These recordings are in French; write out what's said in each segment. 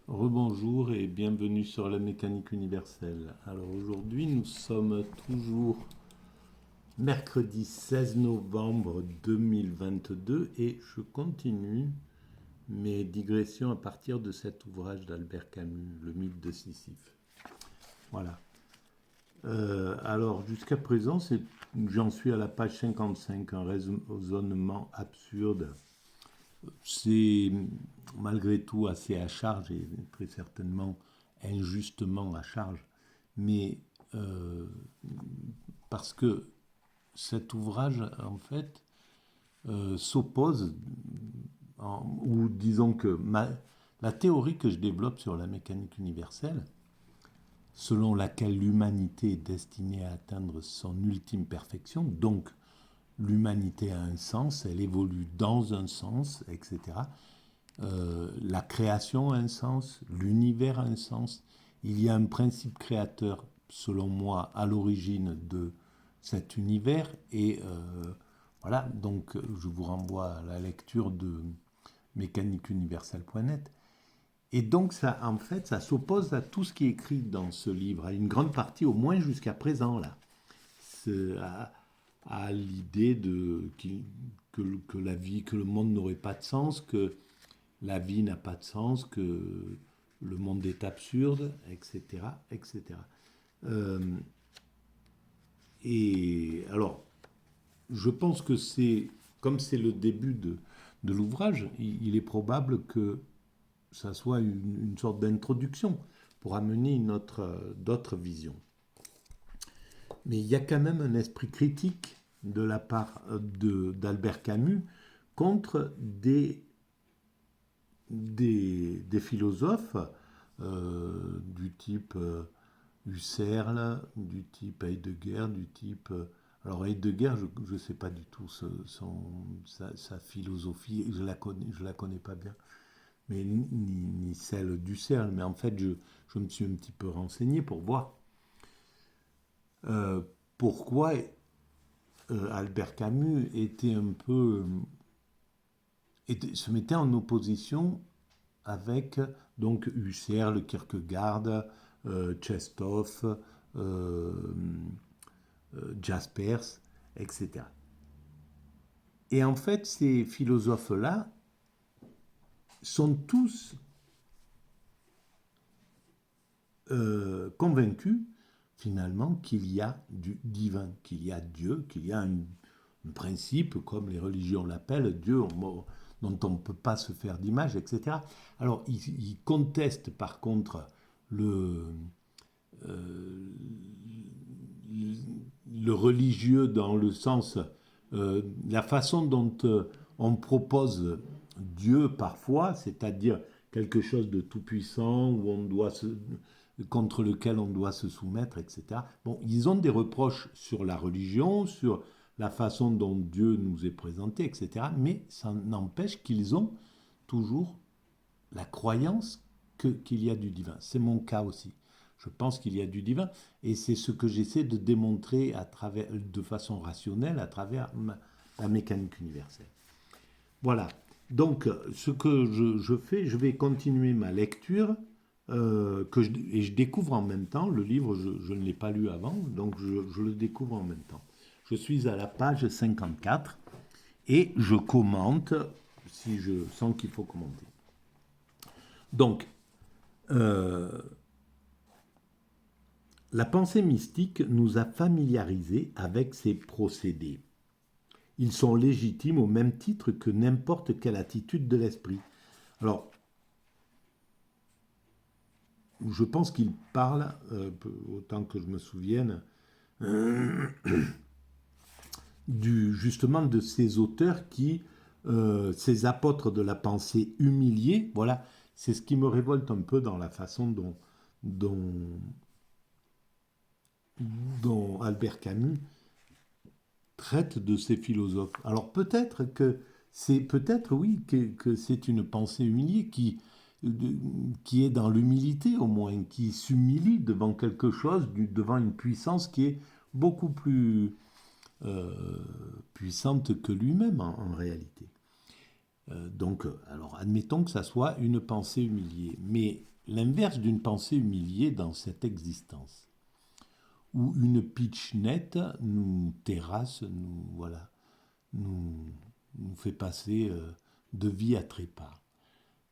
Rebonjour et bienvenue sur la mécanique universelle. Alors aujourd'hui nous sommes toujours mercredi 16 novembre 2022 et je continue mes digressions à partir de cet ouvrage d'Albert Camus, Le mythe de Sisyphe. Voilà. Alors jusqu'à présent j'en suis à la page 55, un raisonnement absurde. C'est malgré tout assez à charge et très certainement injustement à charge, mais euh, parce que cet ouvrage, en fait, s'oppose, ou disons que la théorie que je développe sur la mécanique universelle, selon laquelle l'humanité est destinée à atteindre son ultime perfection, donc l'humanité a un sens, elle évolue dans un sens, etc. La création a un sens, l'univers a un sens. Il y a un principe créateur, selon moi, à l'origine de cet univers. Et voilà, donc je vous renvoie à la lecture de mécaniqueuniverselle.net. Et donc, ça, en fait, ça s'oppose à tout ce qui est écrit dans ce livre, à une grande partie, au moins jusqu'à présent, là. À l'idée que la vie, que le monde n'aurait pas de sens, que la vie n'a pas de sens, que le monde est absurde, etc. etc. Euh, et alors, je pense que comme c'est le début de l'ouvrage, il est probable que ça soit une sorte d'introduction pour amener d'autres visions. Mais il y a quand même un esprit critique de la part d'Albert Camus contre des philosophes du type Husserl, du type Heidegger, du type... alors Heidegger, je ne sais pas du tout sa philosophie, je la connais pas bien, mais ni celle d'Husserl, mais en fait je me suis un petit peu renseigné pour voir pourquoi Albert Camus était un peu... se mettait en opposition avec donc Husserl, Kierkegaard, Tchekhov, euh, Jaspers, etc. Et en fait, ces philosophes-là sont tous convaincus finalement qu'il y a du divin, qu'il y a Dieu, qu'il y a un principe, comme les religions l'appellent, Dieu dont on ne peut pas se faire d'image, etc. Alors, ils contestent par contre le, euh, le religieux dans le sens, la façon dont on propose Dieu parfois, c'est-à-dire quelque chose de tout-puissant où on doit contre lequel on doit se soumettre, etc. Bon, ils ont des reproches sur la religion, sur la façon dont Dieu nous est présenté, etc. Mais ça n'empêche qu'ils ont toujours la croyance qu'il y a du divin. C'est mon cas aussi. Je pense qu'il y a du divin et c'est ce que j'essaie de démontrer de façon rationnelle à travers la mécanique universelle. Voilà. Donc, ce que je fais, je vais continuer ma lecture et je découvre en même temps. Le livre, je ne l'ai pas lu avant, donc je le découvre en même temps. Je suis à la page 54 et je commente si je sens qu'il faut commenter. Donc, euh, la pensée mystique nous a familiarisés avec ces procédés. Ils sont légitimes au même titre que n'importe quelle attitude de l'esprit. Alors, je pense qu'il parle, autant que je me souvienne, justement de ces auteurs ces apôtres de la pensée humiliés, voilà, c'est ce qui me révolte un peu dans la façon dont, dont Albert Camus traite de ces philosophes. Alors peut-être oui que c'est une pensée humiliée qui est dans l'humilité au moins, qui s'humilie devant quelque chose, devant une puissance qui est beaucoup plus euh, puissante que lui-même en réalité. Donc, alors admettons que ça soit une pensée humiliée, mais l'inverse d'une pensée humiliée dans cette existence, où une pitch nette nous terrasse, nous, nous fait passer de vie à trépas.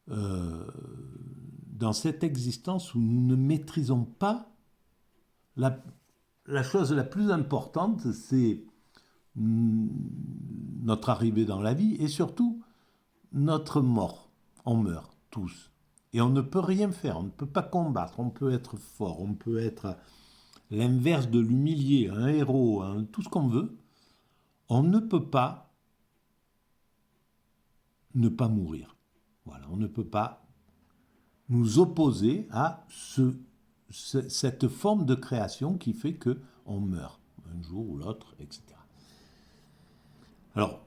Dans cette existence où nous ne maîtrisons pas, la chose la plus importante, c'est notre arrivée dans la vie et surtout notre mort. On meurt tous. Et on ne peut rien faire, on ne peut pas combattre, on peut être fort, on peut être l'inverse de l'humilié, un héros, tout ce qu'on veut. On ne peut pas ne pas mourir. Voilà, on ne peut pas nous opposer à cette forme de création qui fait qu'on meurt un jour ou l'autre, etc. Alors,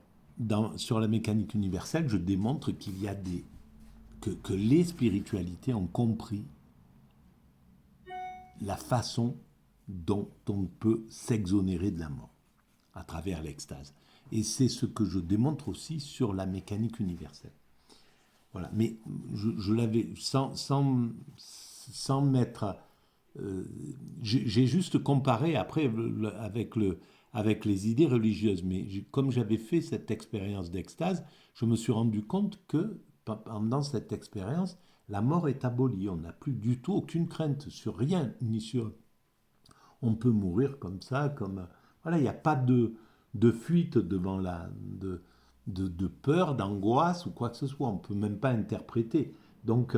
sur la mécanique universelle, je démontre qu'il y a que les spiritualités ont compris la façon dont on peut s'exonérer de la mort à travers l'extase. Et c'est ce que je démontre aussi sur la mécanique universelle. Voilà. Mais je l'avais sans mettre... j'ai juste comparé après avec les idées religieuses. Mais comme j'avais fait cette expérience d'extase, je me suis rendu compte que pendant cette expérience, la mort est abolie. On n'a plus du tout aucune crainte sur rien, ni sur... On peut mourir comme ça, voilà, il n'y a pas de fuite devant de peur, d'angoisse ou quoi que ce soit. On ne peut même pas interpréter. Donc,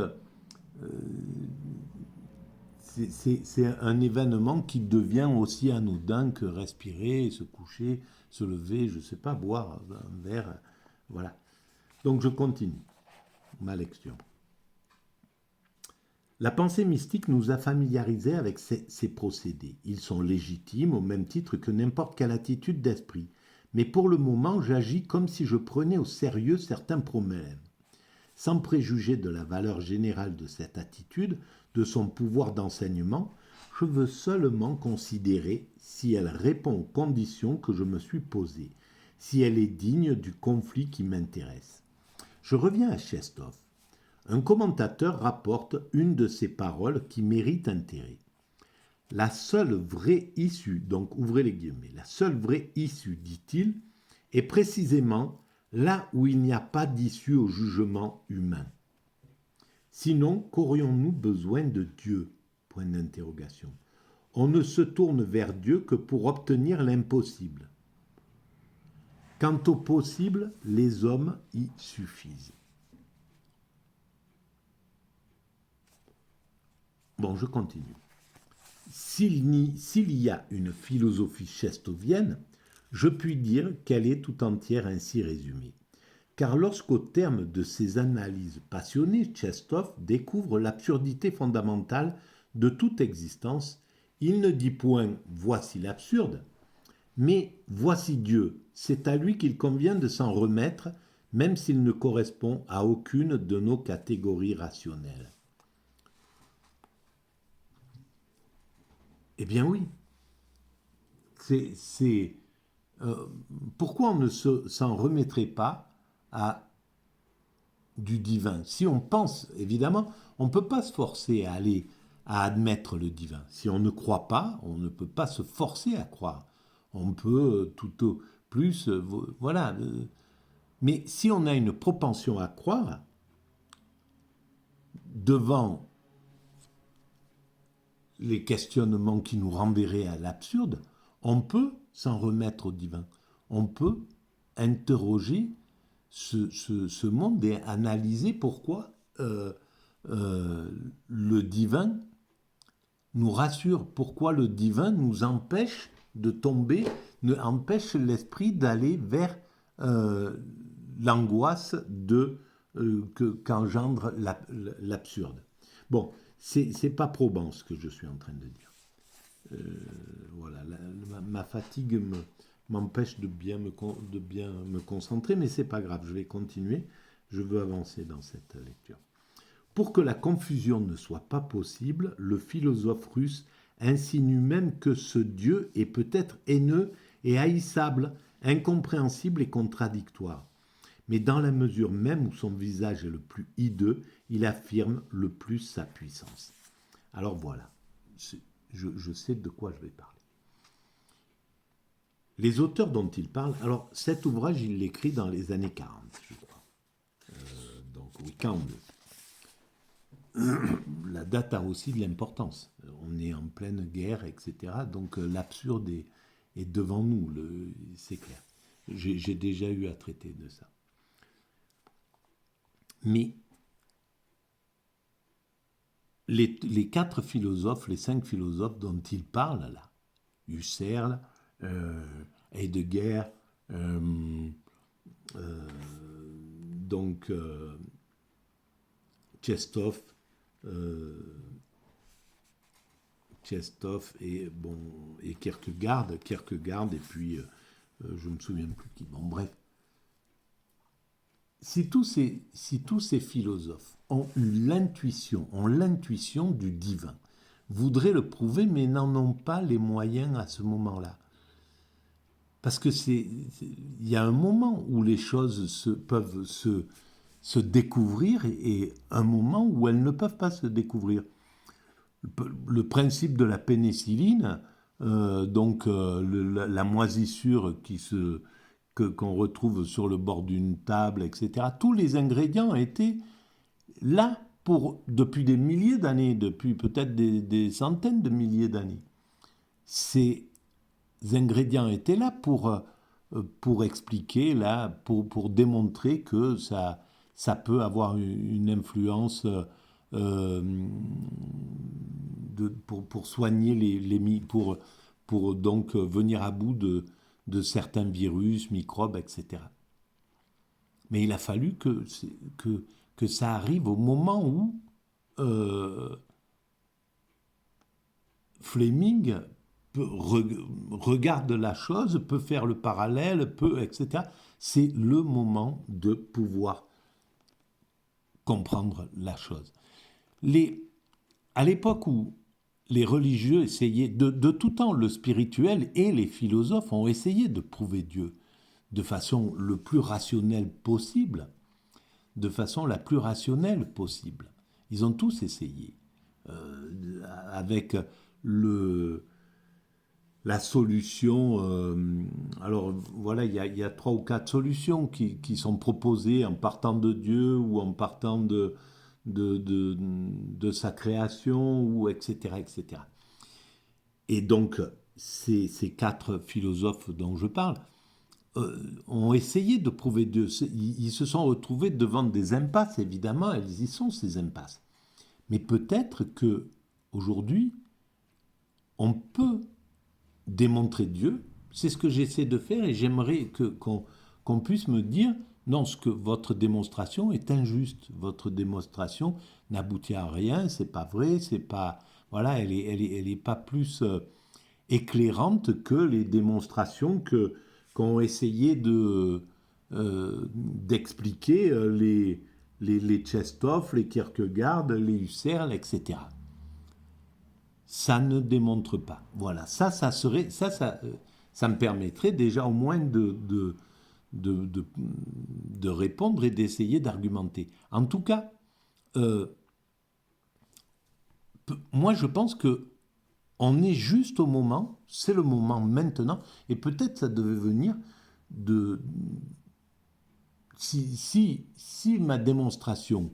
c'est un événement qui devient aussi anodin que respirer, se coucher, se lever, je ne sais pas, boire un verre. Voilà. Donc, je continue ma lecture. La pensée mystique nous a familiarisés avec ces procédés. Ils sont légitimes au même titre que n'importe quelle attitude d'esprit. Mais pour le moment, j'agis comme si je prenais au sérieux certains problèmes. Sans préjuger de la valeur générale de cette attitude, de son pouvoir d'enseignement, je veux seulement considérer si elle répond aux conditions que je me suis posées, si elle est digne du conflit qui m'intéresse. Je reviens à Chestov. Un commentateur rapporte une de ces paroles qui mérite intérêt. La seule vraie issue, donc ouvrez les guillemets, la seule vraie issue, dit-il, est précisément là où il n'y a pas d'issue au jugement humain. Sinon, qu'aurions-nous besoin de Dieu ? Point d'interrogation. On ne se tourne vers Dieu que pour obtenir l'impossible. Quant au possible, les hommes y suffisent. Bon, je continue. S'il y a une philosophie chestovienne, je puis dire qu'elle est tout entière ainsi résumée. Car lorsqu'au terme de ses analyses passionnées, Chestov découvre l'absurdité fondamentale de toute existence, il ne dit point « voici l'absurde », mais « voici Dieu ». C'est à lui qu'il convient de s'en remettre, même s'il ne correspond à aucune de nos catégories rationnelles. Eh bien oui. Pourquoi on ne s'en remettrait pas à du divin? Si on pense, évidemment, on ne peut pas se forcer à aller à admettre le divin. Si on ne croit pas, on ne peut pas se forcer à croire. On peut tout au plus, voilà. Mais si on a une propension à croire, devant les questionnements qui nous renverraient à l'absurde, on peut s'en remettre au divin. On peut interroger ce monde et analyser pourquoi le divin nous rassure, pourquoi le divin nous empêche de tomber, empêche l'esprit d'aller vers l'angoisse qu'engendre l'absurde. Bon, c'est pas probant ce que je suis en train de dire. Voilà, ma fatigue m'empêche de bien me concentrer, mais c'est pas grave, je vais continuer, je veux avancer dans cette lecture. Pour que la confusion ne soit pas possible, le philosophe russe insinue même que ce Dieu est peut-être haineux et haïssable, incompréhensible et contradictoire. mais dans la mesure même où son visage est le plus hideux, il affirme le plus sa puissance. Alors voilà, je sais de quoi je vais parler. Les auteurs dont il parle, alors cet ouvrage, il l'écrit dans les années 40, je crois. Donc oui, 42. La date a aussi de l'importance. On est en pleine guerre, etc. Donc l'absurde est devant nous, c'est clair. J'ai déjà eu à traiter de ça. Mais les 4 philosophes, les 5 philosophes dont il parle là, Husserl, Heidegger, donc Tchekhov et Kierkegaard, et puis je me souviens plus qui. Bon, bref. Si tous ces philosophes ont l'intuition du divin, voudraient le prouver, mais n'en ont pas les moyens à ce moment-là. Parce que il y a un moment où les choses peuvent se découvrir et un moment où elles ne peuvent pas se découvrir. Le principe de la pénicilline, la moisissure qu'on retrouve sur le bord d'une table, etc. Tous les ingrédients étaient là depuis des milliers d'années, depuis peut-être des centaines de milliers d'années. Ces ingrédients étaient là pour expliquer, là, pour démontrer que ça peut avoir une influence pour soigner pour donc venir à bout de certains virus, microbes, etc. Mais il a fallu que ça arrive au moment où Fleming regarde la chose, peut faire le parallèle, etc. C'est le moment de pouvoir comprendre la chose. À l'époque où les religieux essayaient, de tout temps, le spirituel et les philosophes ont essayé de prouver Dieu de façon le plus rationnelle possible, de façon la plus rationnelle possible. Ils ont tous essayé, avec la solution. Alors voilà, il y a 3 ou 4 solutions qui sont proposées en partant de Dieu ou en partant de sa création, ou etc., etc. Et donc, ces 4 philosophes dont je parle ont essayé de prouver Dieu. Ils se sont retrouvés devant des impasses, évidemment, elles y sont, ces impasses. Mais peut-être que aujourd'hui, on peut démontrer Dieu. C'est ce que j'essaie de faire, et j'aimerais qu'on puisse me dire non, votre démonstration est injuste, votre démonstration n'aboutit à rien, c'est pas vrai, c'est pas, voilà, elle est pas plus éclairante que les démonstrations qu'ont essayé d'expliquer les Tchekhov, les Kierkegaard, les Husserl, etc. Ça ne démontre pas. Voilà, ça me permettrait déjà au moins de répondre et d'essayer d'argumenter. En tout cas, moi je pense que on est juste au moment, c'est le moment maintenant, et peut-être ça devait venir si ma démonstration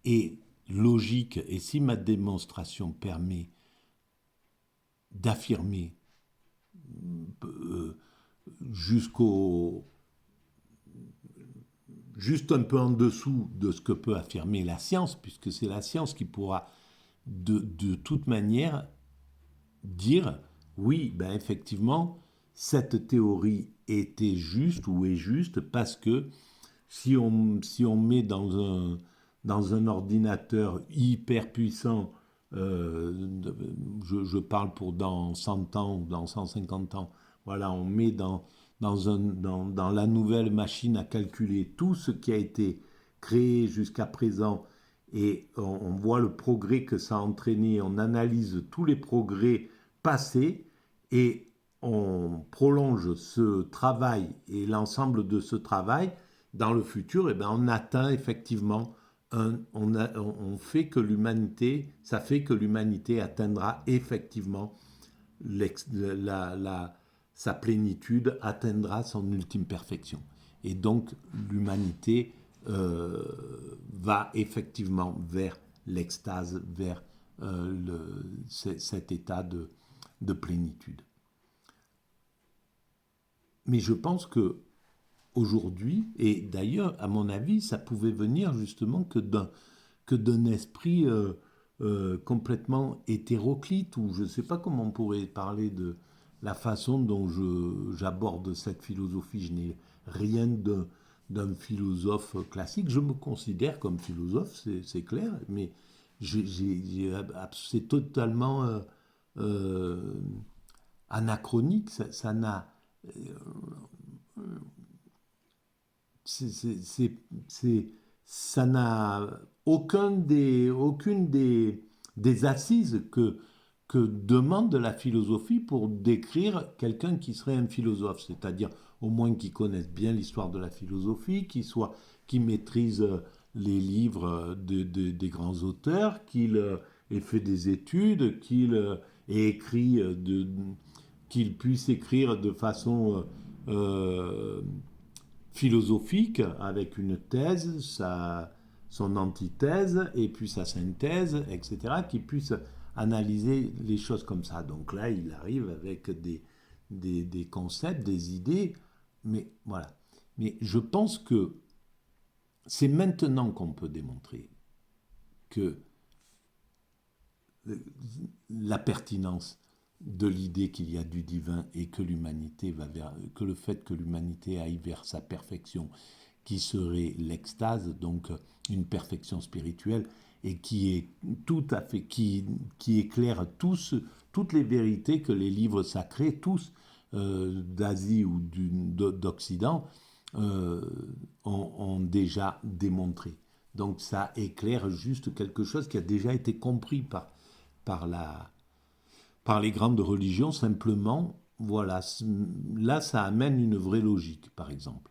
est logique et si ma démonstration permet d'affirmer juste un peu en dessous de ce que peut affirmer la science, puisque c'est la science qui pourra de toute manière dire oui, ben effectivement, cette théorie était juste ou est juste, parce que si on met dans un ordinateur hyper puissant, je parle pour dans 100 ans ou dans 150 ans, voilà, on met dans la nouvelle machine à calculer tout ce qui a été créé jusqu'à présent, et on voit le progrès que ça a entraîné, on analyse tous les progrès passés, et on prolonge ce travail et l'ensemble de ce travail, dans le futur, eh ben, on atteint effectivement on fait que l'humanité, ça fait que l'humanité atteindra effectivement sa plénitude, atteindra son ultime perfection. Et donc l'humanité va effectivement vers l'extase, vers cet état de plénitude. Mais je pense que aujourd'hui, et d'ailleurs, à mon avis, ça pouvait venir justement que d'un esprit complètement hétéroclite, ou je ne sais pas comment on pourrait parler de la façon dont j'aborde cette philosophie. Je n'ai rien d'un philosophe classique. Je me considère comme philosophe, c'est clair, mais c'est totalement anachronique. Ça n'a ça n'a aucune des assises que demande la philosophie pour décrire quelqu'un qui serait un philosophe, c'est-à-dire au moins qui connaisse bien l'histoire de la philosophie, qui maîtrise les livres des grands auteurs, qu'il ait fait des études, ait écrit qu'il puisse écrire de façon philosophique avec une thèse, son antithèse et puis sa synthèse, etc., qui puisse analyser les choses comme ça. Donc là, il arrive avec des concepts, des idées, mais voilà. Mais je pense que c'est maintenant qu'on peut démontrer que la pertinence de l'idée qu'il y a du divin et que que le fait que l'humanité aille vers sa perfection, qui serait l'extase, donc une perfection spirituelle, et qui est tout à fait, qui éclaire toutes les vérités que les livres sacrés, tous d'Asie ou d'Occident, ont déjà démontré. Donc ça éclaire juste quelque chose qui a déjà été compris par les grandes religions, simplement, voilà, là ça amène une vraie logique, par exemple.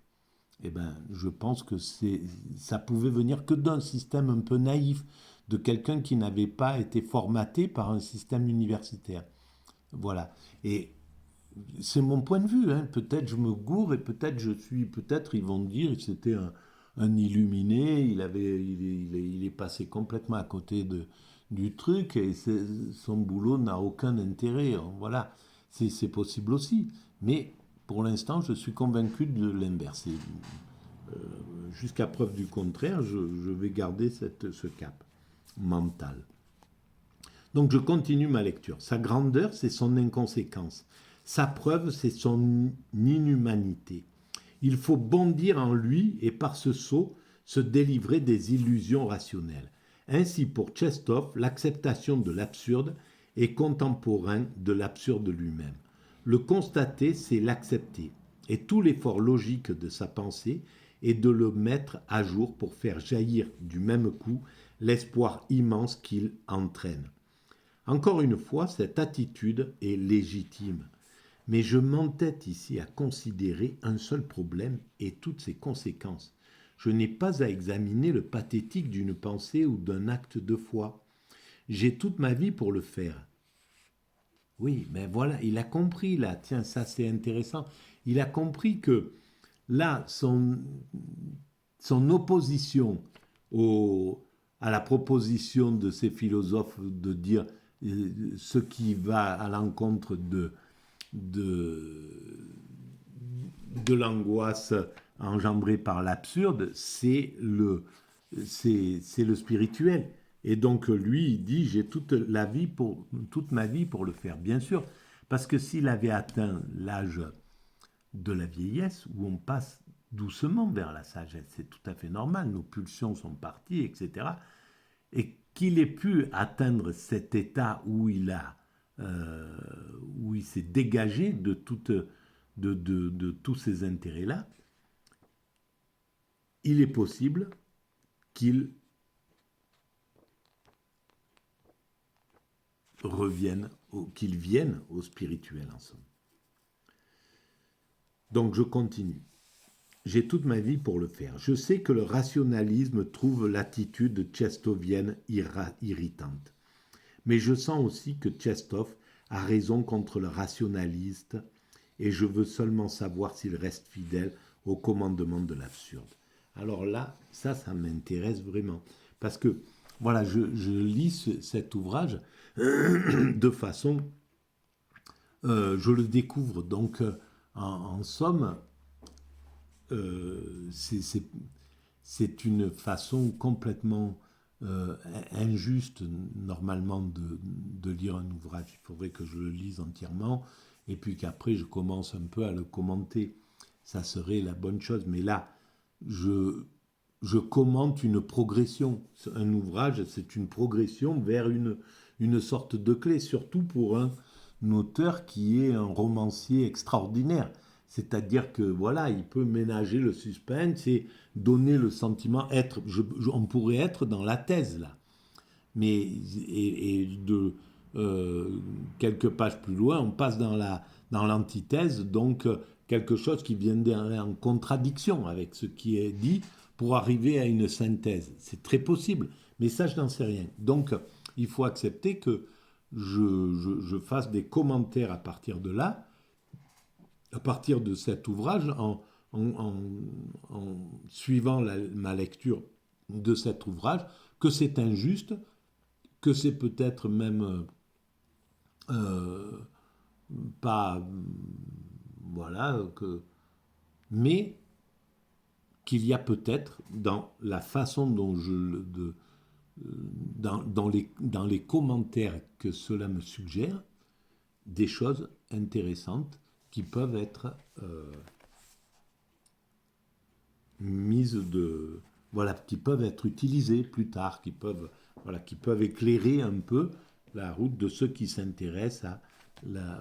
Eh ben, je pense que ça pouvait venir que d'un système un peu naïf, de quelqu'un qui n'avait pas été formaté par un système universitaire. Voilà. Et c'est mon point de vue, hein. Peut-être je me gourre et peut-être ils vont dire que c'était un illuminé, il est passé complètement à côté du truc et son boulot n'a aucun intérêt. Voilà, c'est possible aussi. Mais pour l'instant, je suis convaincu de l'inverse. Jusqu'à preuve du contraire, je vais garder ce cap mental. Donc je continue ma lecture. Sa grandeur, c'est son inconséquence. Sa preuve, c'est son inhumanité. Il faut bondir en lui et par ce saut se délivrer des illusions rationnelles. Ainsi, pour Tchekhov, l'acceptation de l'absurde est contemporain de l'absurde lui-même. Le constater, c'est l'accepter. Et tout l'effort logique de sa pensée est de le mettre à jour pour faire jaillir du même coup l'espoir immense qu'il entraîne. Encore une fois, cette attitude est légitime. Mais je m'entête ici à considérer un seul problème et toutes ses conséquences. Je n'ai pas à examiner le pathétique d'une pensée ou d'un acte de foi. J'ai toute ma vie pour le faire. Oui, mais voilà, il a compris là, tiens, ça c'est intéressant. Il a compris que là, son opposition à la proposition de ces philosophes de dire ce qui va à l'encontre de l'angoisse engendrée par l'absurde, c'est le spirituel. Et donc lui, il dit, j'ai toute ma vie pour le faire. Bien sûr, parce que s'il avait atteint l'âge de la vieillesse, où on passe doucement vers la sagesse, c'est tout à fait normal, nos pulsions sont parties, etc. Et qu'il ait pu atteindre cet état où il s'est dégagé de tous ces intérêts-là, il est possible qu'il qu'il vienne au spirituel en somme. Donc je continue. j'ai toute ma vie pour le faire. Je sais que le rationalisme trouve l'attitude chestovienne irritante. Mais je sens aussi que Tchestov a raison contre le rationaliste et je veux seulement savoir s'il reste fidèle au commandement de l'absurde. Alors là, ça m'intéresse vraiment. Parce que, voilà, je lis cet ouvrage de façon... je le découvre. Donc, en somme, c'est une façon complètement injuste, normalement, de lire un ouvrage. Il faudrait que je le lise entièrement et puis qu'après, je commence un peu à le commenter. Ça serait la bonne chose. Mais là, je commente une progression. Un ouvrage, c'est une progression vers une sorte de clé, surtout pour un auteur qui est un romancier extraordinaire. C'est-à-dire que voilà, il peut ménager le suspense et donner le sentiment on pourrait être dans la thèse là, mais de quelques pages plus loin, on passe dans l'antithèse, donc quelque chose qui vient en contradiction avec ce qui est dit pour arriver à une synthèse. C'est très possible, mais ça je n'en sais rien. Donc il faut accepter que je fasse des commentaires à partir de là, à partir de cet ouvrage, en suivant ma lecture de cet ouvrage, que c'est injuste, que c'est peut-être même euh, pas... Voilà, mais qu'il y a peut-être dans la façon dont dans les commentaires que cela me suggère, des choses intéressantes qui peuvent être mises de... Voilà, qui peuvent être utilisées plus tard, qui peuvent éclairer un peu la route de ceux qui s'intéressent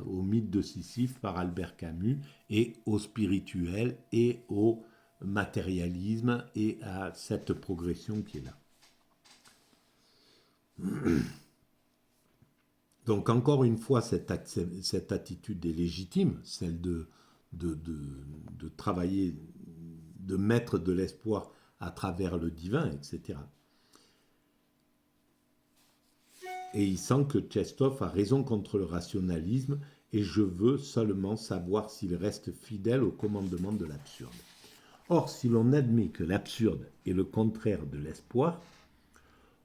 au mythe de Sisyphe par Albert Camus et au spirituel et au matérialisme et à cette progression qui est là. Donc encore une fois, cette attitude est légitime, celle de travailler, de mettre de l'espoir à travers le divin, etc. Et il sent que Tchestov a raison contre le rationalisme et je veux seulement savoir s'il reste fidèle au commandement de l'absurde. Or, si l'on admet que l'absurde est le contraire de l'espoir,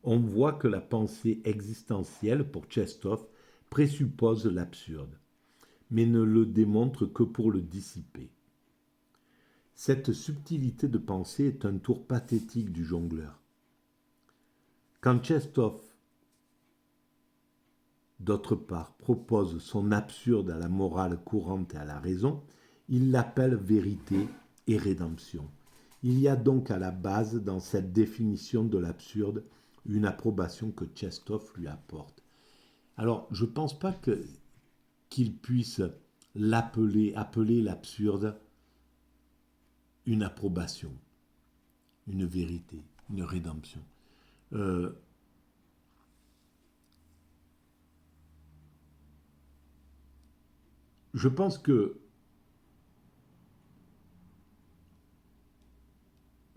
on voit que la pensée existentielle pour Tchestov présuppose l'absurde, mais ne le démontre que pour le dissiper. Cette subtilité de pensée est un tour pathétique du jongleur. Quand Tchestov, d'autre part, propose son absurde à la morale courante et à la raison, il l'appelle vérité et rédemption. Il y a donc à la base, dans cette définition de l'absurde, une approbation que Tchestov lui apporte. Alors, je ne pense pas qu'il puisse appeler l'absurde une approbation, une vérité, une rédemption. Je pense que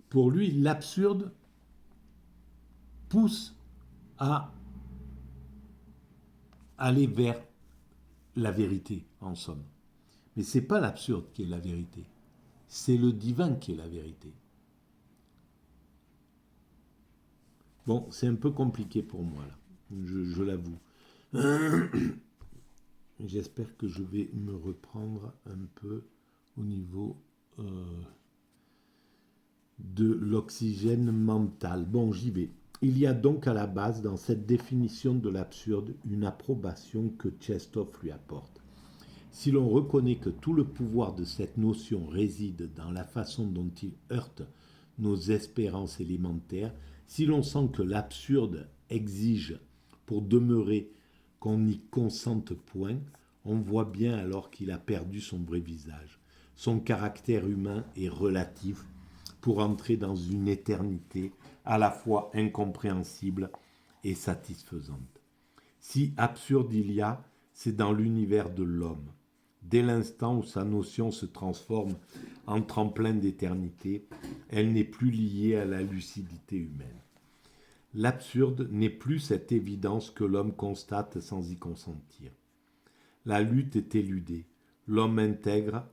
pour lui, l'absurde pousse à aller vers la vérité, en somme. Mais ce n'est pas l'absurde qui est la vérité, c'est le divin qui est la vérité. Bon, c'est un peu compliqué pour moi, là, je l'avoue. J'espère que je vais me reprendre un peu au niveau de l'oxygène mental. Bon, j'y vais. Il y a donc à la base, dans cette définition de l'absurde, une approbation que Tchestov lui apporte. Si l'on reconnaît que tout le pouvoir de cette notion réside dans la façon dont il heurte nos espérances élémentaires, si l'on sent que l'absurde exige, pour demeurer, qu'on n'y consente point, on voit bien alors qu'il a perdu son vrai visage. Son caractère humain est relatif pour entrer dans une éternité à la fois incompréhensible et satisfaisante. Si absurde il y a, c'est dans l'univers de l'homme. Dès l'instant où sa notion se transforme en tremplin d'éternité, elle n'est plus liée à la lucidité humaine. L'absurde n'est plus cette évidence que l'homme constate sans y consentir. La lutte est éludée. L'homme intègre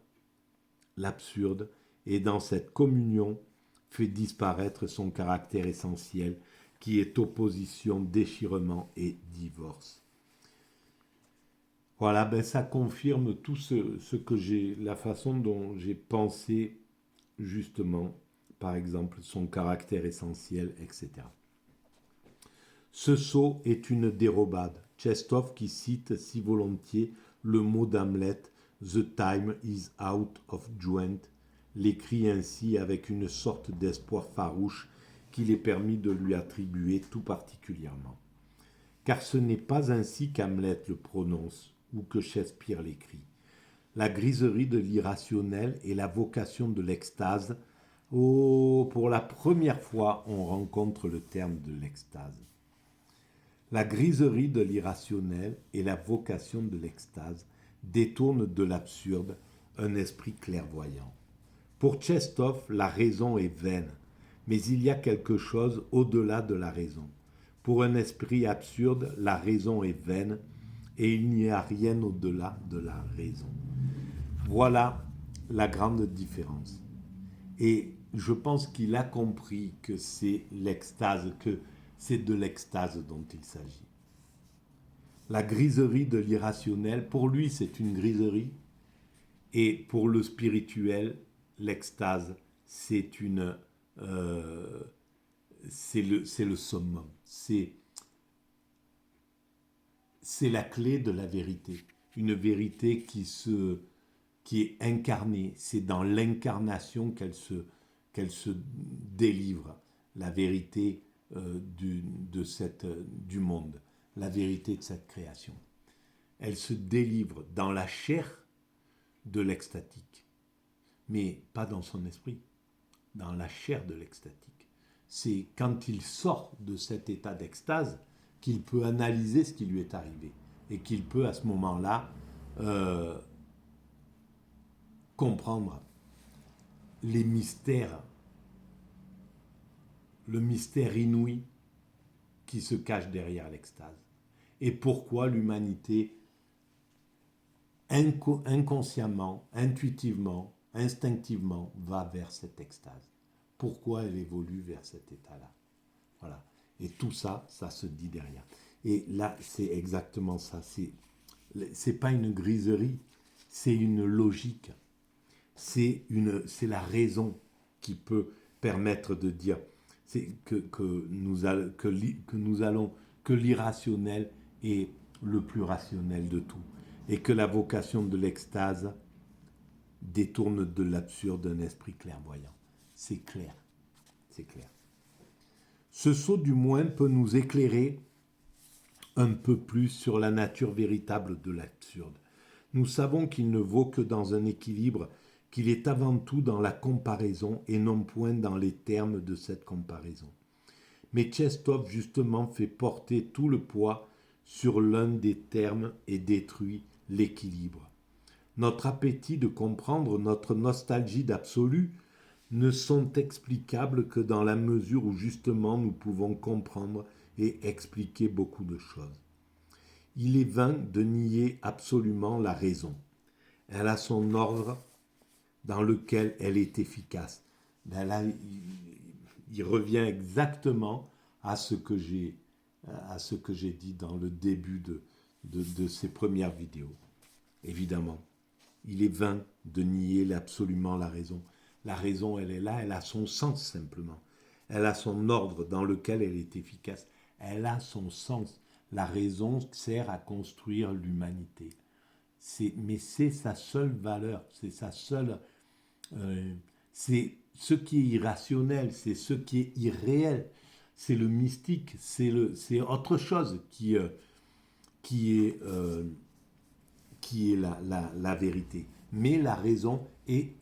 l'absurde et dans cette communion fait disparaître son caractère essentiel qui est opposition, déchirement et divorce. Voilà, ben ça confirme tout ce que la façon dont j'ai pensé justement, par exemple, son caractère essentiel, etc. Ce sot est une dérobade. Tchekhov qui cite si volontiers le mot d'Hamlet « The time is out of joint » l'écrit ainsi avec une sorte d'espoir farouche qu'il est permis de lui attribuer tout particulièrement. Car ce n'est pas ainsi qu'Hamlet le prononce ou que Shakespeare l'écrit. La griserie de l'irrationnel et la vocation de l'extase. Oh, pour la première fois, on rencontre le terme de l'extase. La griserie de l'irrationnel et la vocation de l'extase détournent de l'absurde un esprit clairvoyant. Pour Tchekhov, la raison est vaine, mais il y a quelque chose au-delà de la raison. Pour un esprit absurde, la raison est vaine et il n'y a rien au-delà de la raison. Voilà la grande différence. Et je pense qu'il a compris que c'est l'extase, que c'est de l'extase dont il s'agit. La griserie de l'irrationnel, pour lui, c'est une griserie. Et pour le spirituel, l'extase, c'est le summum. C'est la clé de la vérité. Une vérité qui est incarnée. C'est dans l'incarnation qu'elle se délivre. La vérité du monde. La vérité de cette création. Elle se délivre dans la chair de l'extatique, mais pas dans son esprit, dans la chair de l'extatique. C'est quand il sort de cet état d'extase qu'il peut analyser ce qui lui est arrivé et qu'il peut à ce moment-là comprendre les mystères, le mystère inouï qui se cache derrière l'extase et pourquoi l'humanité inconsciemment, intuitivement, instinctivement va vers cette extase. Pourquoi elle évolue vers cet état-là. Voilà. Et tout ça, ça se dit derrière. Et là, c'est exactement ça. C'est pas une griserie, c'est une logique. C'est la raison qui peut permettre de dire que l'irrationnel est le plus rationnel de tout. Et que la vocation de l'extase détourne de l'absurde un esprit clairvoyant. C'est clair, c'est clair. Ce sot du moins peut nous éclairer un peu plus sur la nature véritable de l'absurde. Nous savons qu'il ne vaut que dans un équilibre, qu'il est avant tout dans la comparaison et non point dans les termes de cette comparaison. Mais Tchekhov justement fait porter tout le poids sur l'un des termes et détruit l'équilibre. Notre appétit de comprendre, notre nostalgie d'absolu ne sont explicables que dans la mesure où justement nous pouvons comprendre et expliquer beaucoup de choses. Il est vain de nier absolument la raison. Elle a son ordre dans lequel elle est efficace. Ben là, il revient exactement à ce que j'ai dit dans le début de ces premières vidéos. Évidemment, il est vain de nier absolument la raison. La raison, elle est là, elle a son sens simplement. Elle a son ordre dans lequel elle est efficace. Elle a son sens. La raison sert à construire l'humanité. Mais c'est sa seule valeur, c'est sa seule... c'est ce qui est irrationnel, c'est ce qui est irréel, c'est le mystique, c'est autre chose qui est la vérité. Mais la raison est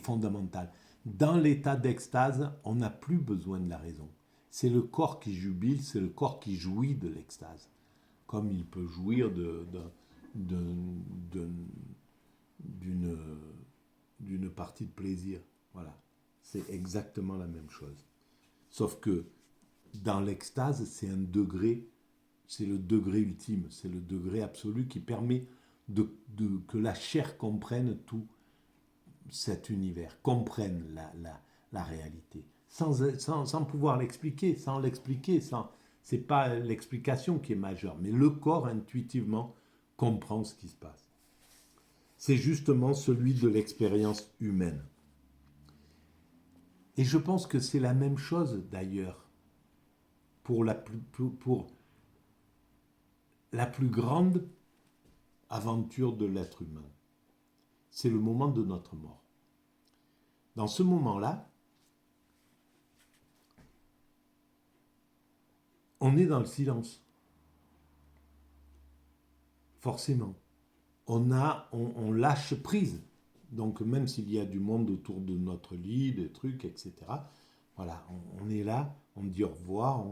fondamentale. Dans l'état d'extase, on n'a plus besoin de la raison. C'est le corps qui jubile, c'est le corps qui jouit de l'extase. Comme il peut jouir d'une d'une partie de plaisir. Voilà, c'est exactement la même chose. Sauf que dans l'extase, c'est un degré, c'est le degré ultime, c'est le degré absolu qui permet que la chair comprenne tout cet univers, comprenne la réalité, sans pouvoir l'expliquer, c'est pas l'explication qui est majeure, mais le corps intuitivement comprend ce qui se passe. C'est justement celui de l'expérience humaine. Et je pense que c'est la même chose d'ailleurs pour pour la plus grande aventure de l'être humain. C'est le moment de notre mort. Dans ce moment-là, on est dans le silence. Forcément. On lâche prise. Donc même s'il y a du monde autour de notre lit, des trucs, etc., voilà, on est là, on dit au revoir,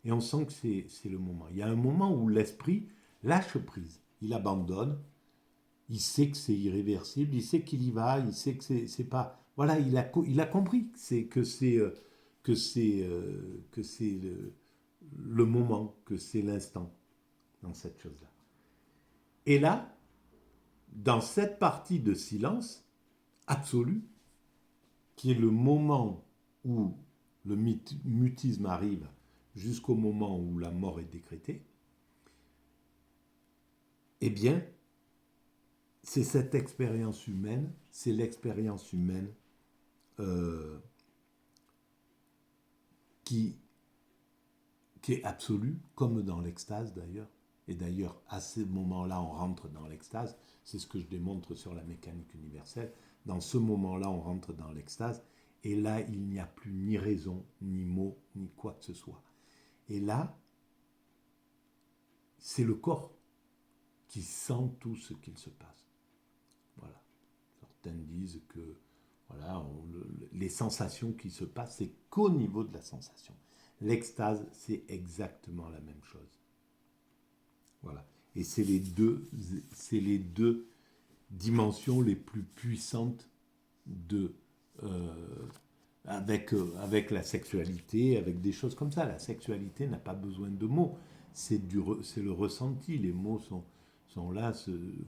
et on sent que c'est le moment. Il y a un moment où l'esprit lâche prise. Il abandonne, il sait que c'est irréversible, il sait qu'il y va, il sait que c'est pas... Voilà, il a compris que c'est le moment, que c'est l'instant dans cette chose-là. Et là, dans cette partie de silence absolu, qui est le moment où le mutisme arrive jusqu'au moment où la mort est décrétée, eh bien, c'est cette expérience humaine, c'est l'expérience humaine qui est absolue, comme dans l'extase d'ailleurs. Et d'ailleurs, à ce moment-là, on rentre dans l'extase. C'est ce que je démontre sur la mécanique universelle. Dans ce moment-là, on rentre dans l'extase. Et là, il n'y a plus ni raison, ni mot, ni quoi que ce soit. Et là, c'est le corps qui sent tout ce qu'il se passe. Voilà. Certains disent que voilà, les sensations qui se passent, c'est qu'au niveau de la sensation. L'extase, c'est exactement la même chose. Voilà. Et c'est les deux dimensions les plus puissantes avec la sexualité, avec des choses comme ça. La sexualité n'a pas besoin de mots. C'est le ressenti. Les mots sont là,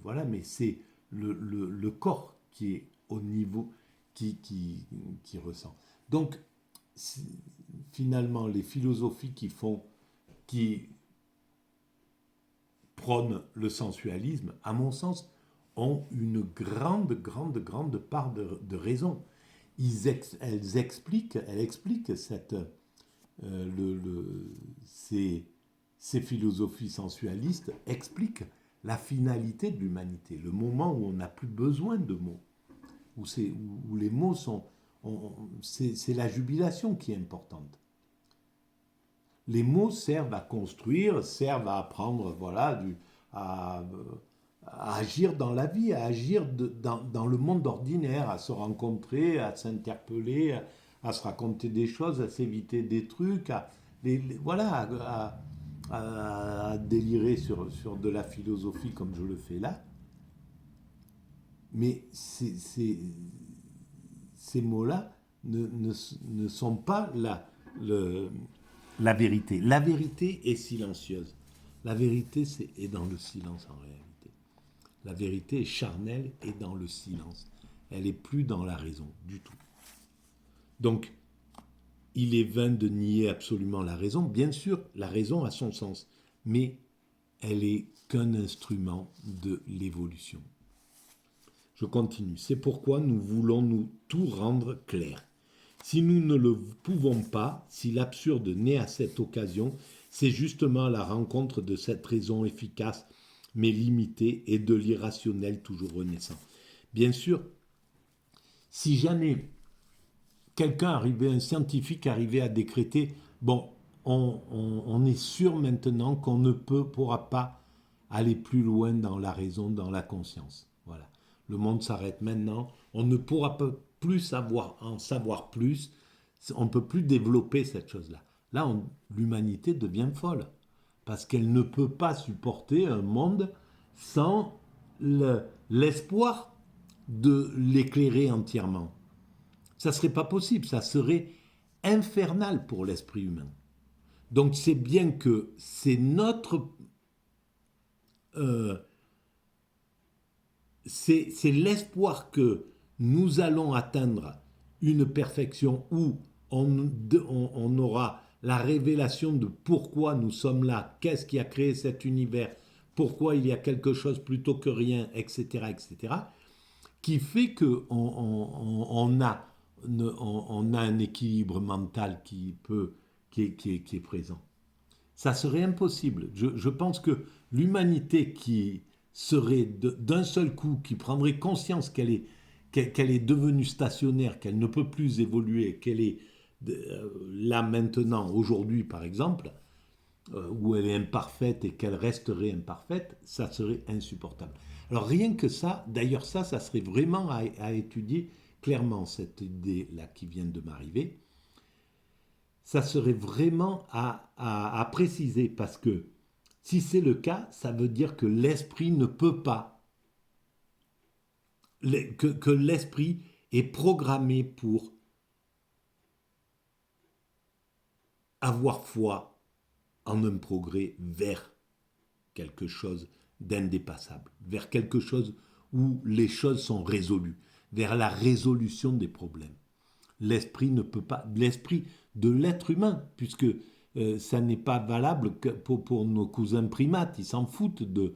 voilà, mais c'est le corps qui est au niveau, qui ressent. Donc, finalement, les philosophies qui prônent le sensualisme, à mon sens, ont une grande part de raison. Elles expliquent ces philosophies sensualistes expliquent la finalité de l'humanité, le moment où on n'a plus besoin de mots, où les mots c'est la jubilation qui est importante. Les mots servent à construire, servent à apprendre, voilà, à agir dans la vie, à agir dans le monde ordinaire, à se rencontrer, à s'interpeller, à se raconter des choses, à s'éviter des trucs, voilà, à délirer sur de la philosophie comme je le fais là. Mais ces mots-là ne sont pas la vérité. La vérité est silencieuse. La vérité est dans le silence en réalité. La vérité est charnelle et dans le silence. Elle n'est plus dans la raison du tout. Donc, il est vain de nier absolument la raison. Bien sûr, la raison a son sens, mais elle est qu'un instrument de l'évolution. Je continue. C'est pourquoi nous voulons nous tout rendre clair. Si nous ne le pouvons pas, si l'absurde naît à cette occasion, c'est justement la rencontre de cette raison efficace mais limitée et de l'irrationnel toujours renaissant. Bien sûr, si jamais un scientifique arrivait à décréter, bon, on est sûr maintenant qu'on ne pourra pas aller plus loin dans la raison, dans la conscience. Voilà. Le monde s'arrête maintenant. On ne pourra pas plus en savoir plus. On ne peut plus développer cette chose-là. Là, l'humanité devient folle. Parce qu'elle ne peut pas supporter un monde sans l'espoir de l'éclairer entièrement. Ça ne serait pas possible, ça serait infernal pour l'esprit humain. Donc c'est bien que c'est notre... c'est l'espoir que nous allons atteindre une perfection où on aura la révélation de pourquoi nous sommes là, qu'est-ce qui a créé cet univers, pourquoi il y a quelque chose plutôt que rien, etc., qui fait qu'on a un équilibre mental qui est présent. Ça serait impossible. Je pense que l'humanité qui serait d'un seul coup, qui prendrait conscience qu'elle est devenue stationnaire, qu'elle ne peut plus évoluer, qu'elle est là maintenant, aujourd'hui par exemple, où elle est imparfaite et qu'elle resterait imparfaite, ça serait insupportable. Alors rien que ça, d'ailleurs ça serait vraiment à étudier clairement, cette idée-là qui vient de m'arriver. Ça serait vraiment à préciser parce que si c'est le cas, ça veut dire que l'esprit ne peut pas, que l'esprit est programmé pour avoir foi en un progrès vers quelque chose d'indépassable, vers quelque chose où les choses sont résolues, vers la résolution des problèmes. L'esprit ne peut pas, l'esprit de l'être humain, puisque ça n'est pas valable que pour nos cousins primates, ils s'en foutent de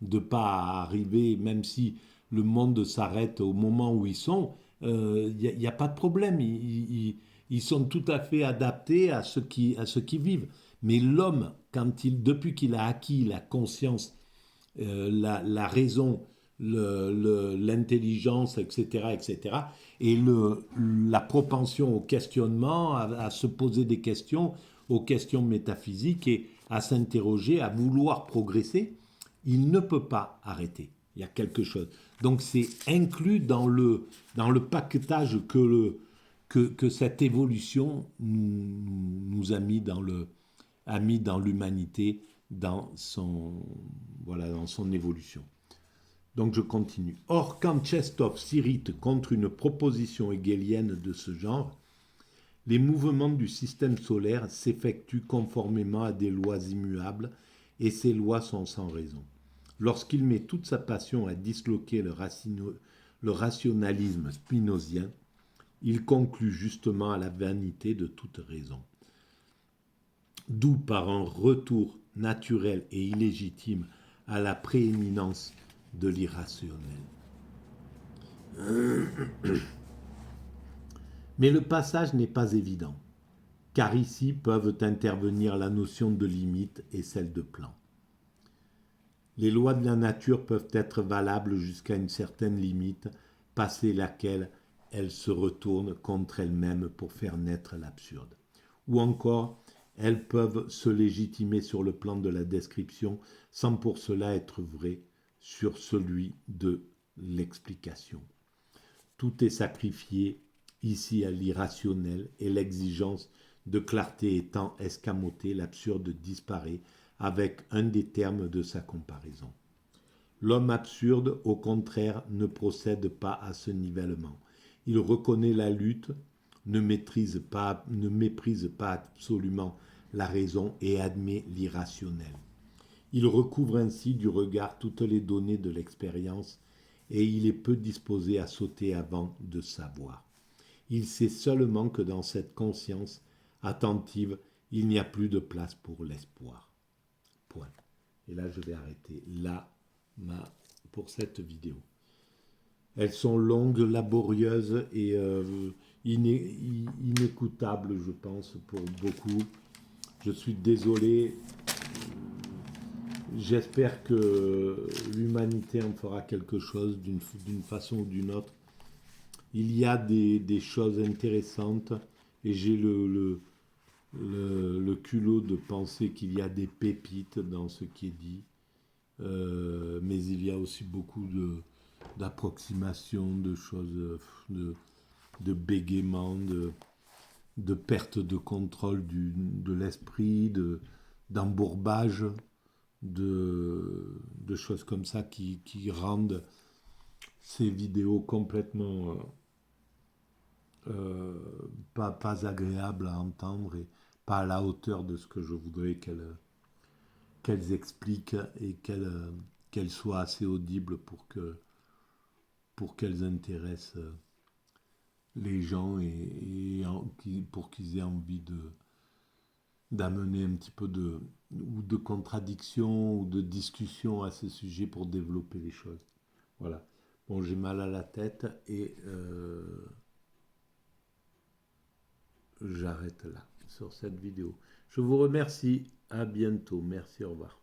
ne pas arriver, même si le monde s'arrête au moment où ils sont, il n'y a pas de problème, ils sont tout à fait adaptés à ce qui vivent. Mais l'homme, depuis qu'il a acquis la conscience, la raison, l'intelligence, etc., et la propension au questionnement, à se poser des questions, aux questions métaphysiques et à s'interroger, à vouloir progresser, il ne peut pas arrêter. Il y a quelque chose. Donc c'est inclus dans le paquetage que cette évolution nous a mis dans l'humanité, dans son évolution. Donc je continue. Or, quand Chestov s'irrite contre une proposition hegelienne de ce genre, les mouvements du système solaire s'effectuent conformément à des lois immuables, et ces lois sont sans raison. Lorsqu'il met toute sa passion à disloquer le rationalisme spinozien, il conclut justement à la vanité de toute raison. D'où, par un retour naturel et illégitime à la prééminence de l'irrationnel. Mais le passage n'est pas évident, car ici peuvent intervenir la notion de limite et celle de plan. Les lois de la nature peuvent être valables jusqu'à une certaine limite, passé laquelle elles se retournent contre elles-mêmes pour faire naître l'absurde. Ou encore, elles peuvent se légitimer sur le plan de la description sans pour cela être vraies sur celui de l'explication. Tout est sacrifié ici à l'irrationnel et l'exigence de clarté étant escamotée, l'absurde disparaît avec un des termes de sa comparaison. L'homme absurde, au contraire, ne procède pas à ce nivellement. Il reconnaît la lutte, ne méprise pas absolument la raison et admet l'irrationnel. Il recouvre ainsi du regard toutes les données de l'expérience et il est peu disposé à sauter avant de savoir. Il sait seulement que dans cette conscience attentive, il n'y a plus de place pour l'espoir. Point. Et là, je vais arrêter là pour cette vidéo. Elles sont longues, laborieuses et inécoutables, je pense, pour beaucoup. Je suis désolé. J'espère que l'humanité en fera quelque chose d'une façon ou d'une autre. Il y a des choses intéressantes et j'ai le culot de penser qu'il y a des pépites dans ce qui est dit. Mais il y a aussi beaucoup d'approximations, de choses, de bégaiement, de perte de contrôle de l'esprit, d'embourbage, de choses comme ça qui rendent ces vidéos complètement pas agréables à entendre et pas à la hauteur de ce que je voudrais qu'elles expliquent et qu'elles soient assez audibles pour qu'elles intéressent les gens pour qu'ils aient envie d'amener un petit peu de contradiction ou de discussion à ce sujet pour développer les choses. Voilà. Bon, j'ai mal à la tête et j'arrête là sur cette vidéo. Je vous remercie. À bientôt. Merci. Au revoir.